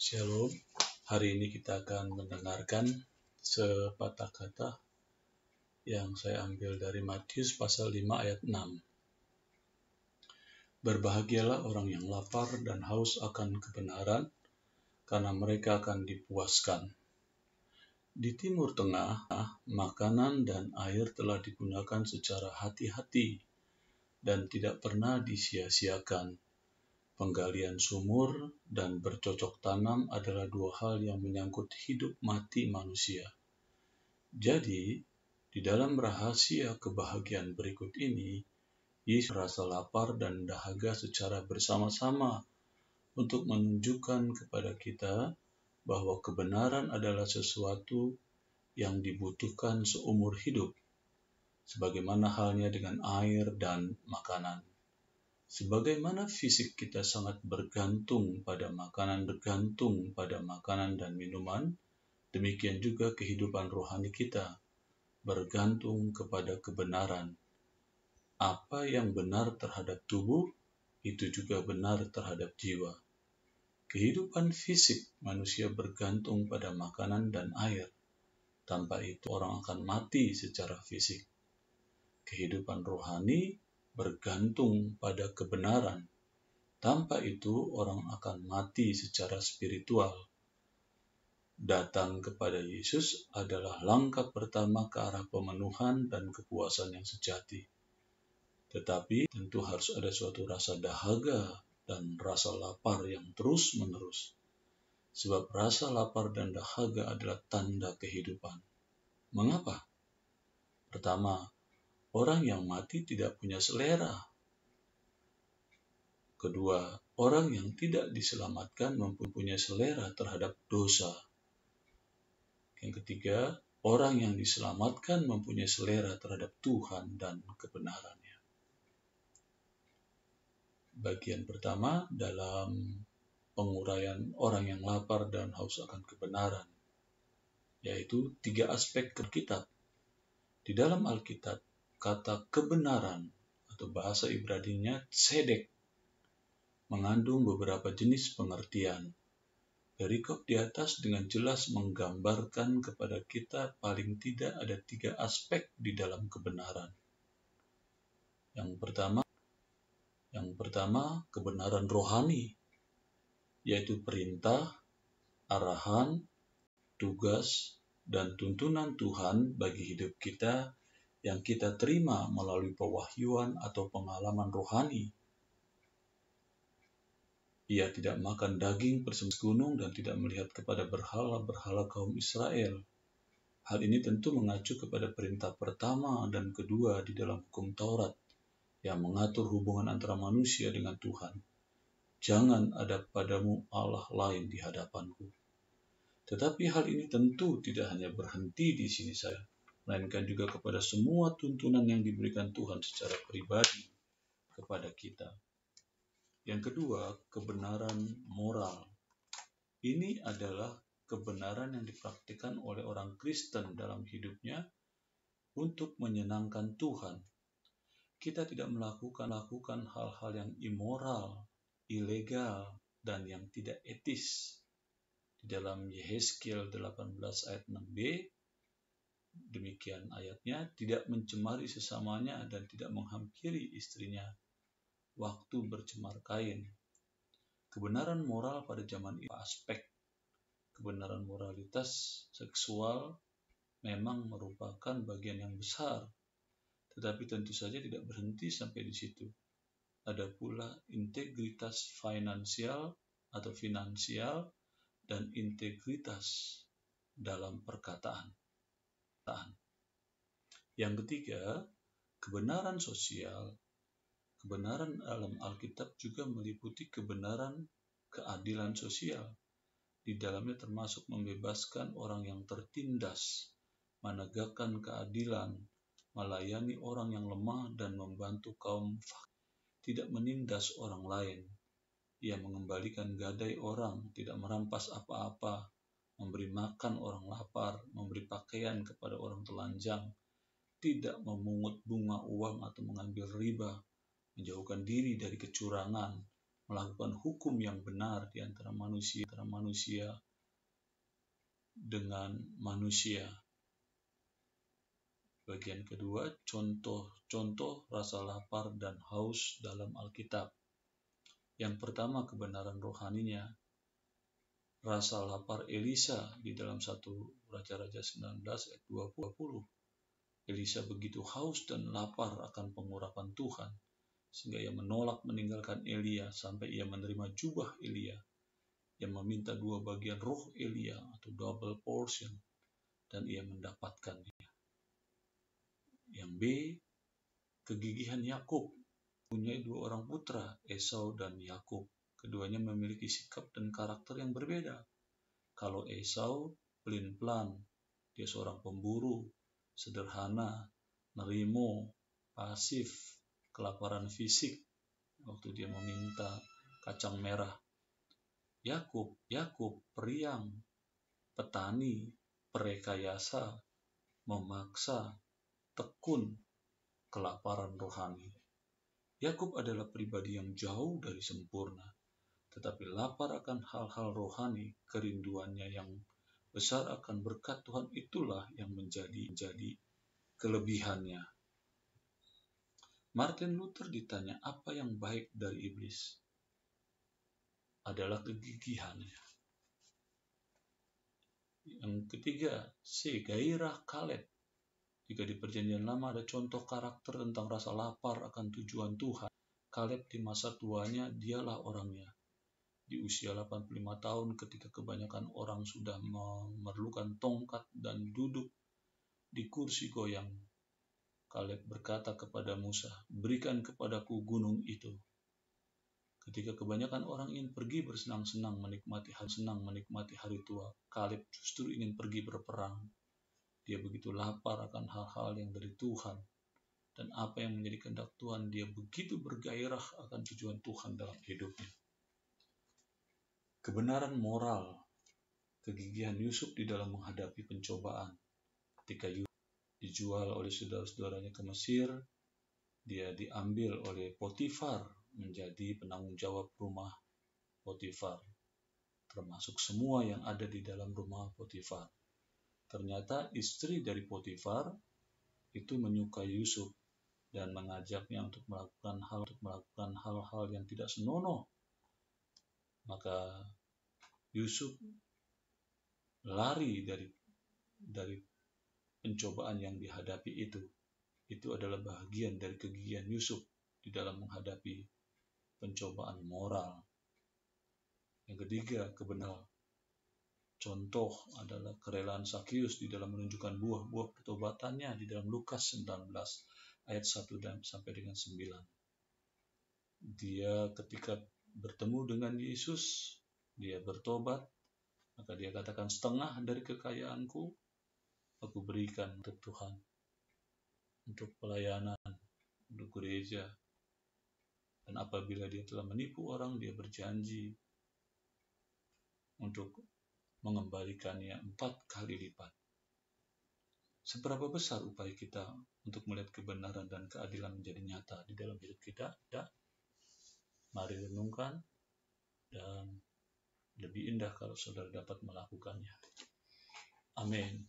Shalom, hari ini kita akan mendengarkan sepatah kata yang saya ambil dari Matius pasal 5 ayat 6. Berbahagialah orang yang lapar dan haus akan kebenaran, karena mereka akan dipuaskan. Di Timur Tengah, makanan dan air telah digunakan secara hati-hati dan tidak pernah disia-siakan. Penggalian sumur dan bercocok tanam adalah dua hal yang menyangkut hidup mati manusia. Jadi, di dalam rahasia kebahagiaan berikut ini, Yesus merasa lapar dan dahaga secara bersama-sama untuk menunjukkan kepada kita bahwa kebenaran adalah sesuatu yang dibutuhkan seumur hidup, sebagaimana halnya dengan air dan makanan. Sebagaimana fisik kita sangat bergantung pada makanan dan minuman, demikian juga kehidupan rohani kita bergantung kepada kebenaran. Apa yang benar terhadap tubuh, itu juga benar terhadap jiwa. Kehidupan fisik manusia bergantung pada makanan dan air. Tanpa itu orang akan mati secara fisik. Kehidupan rohani bergantung pada kebenaran. Tanpa itu orang akan mati secara spiritual. Datang kepada Yesus adalah langkah pertama ke arah pemenuhan dan kepuasan yang sejati. Tetapi tentu harus ada suatu rasa dahaga dan rasa lapar yang terus-menerus. Sebab rasa lapar dan dahaga adalah tanda kehidupan. Mengapa? Pertama, orang yang mati tidak punya selera. Kedua, orang yang tidak diselamatkan mempunyai selera terhadap dosa. Yang ketiga, orang yang diselamatkan mempunyai selera terhadap Tuhan dan kebenarannya. Bagian pertama dalam penguraian orang yang lapar dan haus akan kebenaran, yaitu 3 aspek Alkitab. Di dalam Alkitab, kata kebenaran atau bahasa Ibraninya tzedek mengandung beberapa jenis pengertian. Perikop di atas dengan jelas menggambarkan kepada kita paling tidak ada 3 aspek di dalam kebenaran. Yang pertama kebenaran rohani, yaitu perintah, arahan, tugas, dan tuntunan Tuhan bagi hidup kita yang kita terima melalui pewahyuan atau pengalaman rohani. Ia tidak makan daging bersembelih gunung dan tidak melihat kepada berhala-berhala kaum Israel. Hal ini tentu mengacu kepada perintah pertama dan kedua di dalam hukum Taurat yang mengatur hubungan antara manusia dengan Tuhan. Jangan ada padamu Allah lain di hadapanku. Tetapi hal ini tentu tidak hanya berhenti di sini saja, melainkan juga kepada semua tuntunan yang diberikan Tuhan secara pribadi kepada kita. Yang kedua, kebenaran moral. Ini adalah kebenaran yang dipraktikkan oleh orang Kristen dalam hidupnya untuk menyenangkan Tuhan. Kita tidak melakukan hal-hal yang immoral, ilegal, dan yang tidak etis. Di dalam Yehezkiel 18 ayat 6b, demikian ayatnya, tidak mencemari sesamanya dan tidak menghampiri istrinya waktu bercemar kain. Kebenaran moral pada zaman itu aspek. Kebenaran moralitas seksual memang merupakan bagian yang besar, tetapi tentu saja tidak berhenti sampai di situ. Ada pula integritas finansial dan integritas dalam perkataan. Yang ketiga, kebenaran sosial. Kebenaran dalam Alkitab juga meliputi kebenaran keadilan sosial. Di dalamnya termasuk membebaskan orang yang tertindas, menegakkan keadilan, melayani orang yang lemah dan membantu kaum fakir, tidak menindas orang lain. Ia mengembalikan gadai orang, tidak merampas apa-apa, memberi makan orang lapar, memberi pakaian kepada orang telanjang, tidak memungut bunga uang atau mengambil riba, menjauhkan diri dari kecurangan, melakukan hukum yang benar di antara manusia dengan manusia. Bagian kedua, contoh rasa lapar dan haus dalam Alkitab. Yang pertama, kebenaran rohaninya. Rasa lapar Elisa di dalam 1 Raja-Raja 19 ayat 20. Elisa begitu haus dan lapar akan pengurapan Tuhan, sehingga ia menolak meninggalkan Elia sampai ia menerima jubah Elia yang meminta 2 bagian roh Elia atau double portion, dan ia mendapatkannya. Yang B, kegigihan Yakub. Punya 2 orang putra, Esau dan Yakub. Keduanya memiliki sikap dan karakter yang berbeda. Kalau Esau, pelin-pelan, dia seorang pemburu, sederhana, nerimo, pasif, kelaparan fisik waktu dia meminta kacang merah. Yakub periang, petani, perekayasa, memaksa, tekun, kelaparan rohani. Yakub adalah pribadi yang jauh dari sempurna, tetapi lapar akan hal-hal rohani, kerinduannya yang besar akan berkat Tuhan itulah yang menjadi kelebihannya. Martin Luther ditanya apa yang baik dari iblis. Adalah kegigihannya. Yang ketiga, C, gairah Kaleb. Jika di Perjanjian Lama ada contoh karakter tentang rasa lapar akan tujuan Tuhan, Kaleb di masa tuanya dialah orangnya. Di usia 85 tahun ketika kebanyakan orang sudah memerlukan tongkat dan duduk di kursi goyang, Kaleb berkata kepada Musa, "Berikan kepadaku gunung itu." Ketika kebanyakan orang ingin pergi bersenang-senang menikmati hari tua, Kaleb justru ingin pergi berperang. Dia begitu lapar akan hal-hal yang dari Tuhan, dan apa yang menjadi kehendak Tuhan, dia begitu bergairah akan tujuan Tuhan dalam hidupnya. Kebenaran moral, kegigihan Yusuf di dalam menghadapi pencobaan. Ketika Yusuf dijual oleh saudara-saudaranya ke Mesir, dia diambil oleh Potifar menjadi penanggung jawab rumah Potifar, termasuk semua yang ada di dalam rumah Potifar. Ternyata istri dari Potifar itu menyukai Yusuf dan mengajaknya untuk melakukan hal-hal yang tidak senonoh. Maka Yusuf lari dari pencobaan yang dihadapi itu. Itu adalah bagian dari kegigihan Yusuf di dalam menghadapi pencobaan moral. Yang ketiga, kebenaran. Contoh adalah kerelaan Zakius di dalam menunjukkan buah-buah pertobatannya di dalam Lukas 19 ayat 1 sampai dengan 9. Dia ketika bertemu dengan Yesus, dia bertobat, maka dia katakan, "Setengah dari kekayaanku aku berikan untuk Tuhan, untuk pelayanan, untuk gereja." Dan apabila dia telah menipu orang, dia berjanji untuk mengembalikannya 4 kali lipat. Seberapa besar upaya kita untuk melihat kebenaran dan keadilan menjadi nyata di dalam hidup kita? Mari renungkan, dan lebih indah kalau saudara dapat melakukannya. Amin.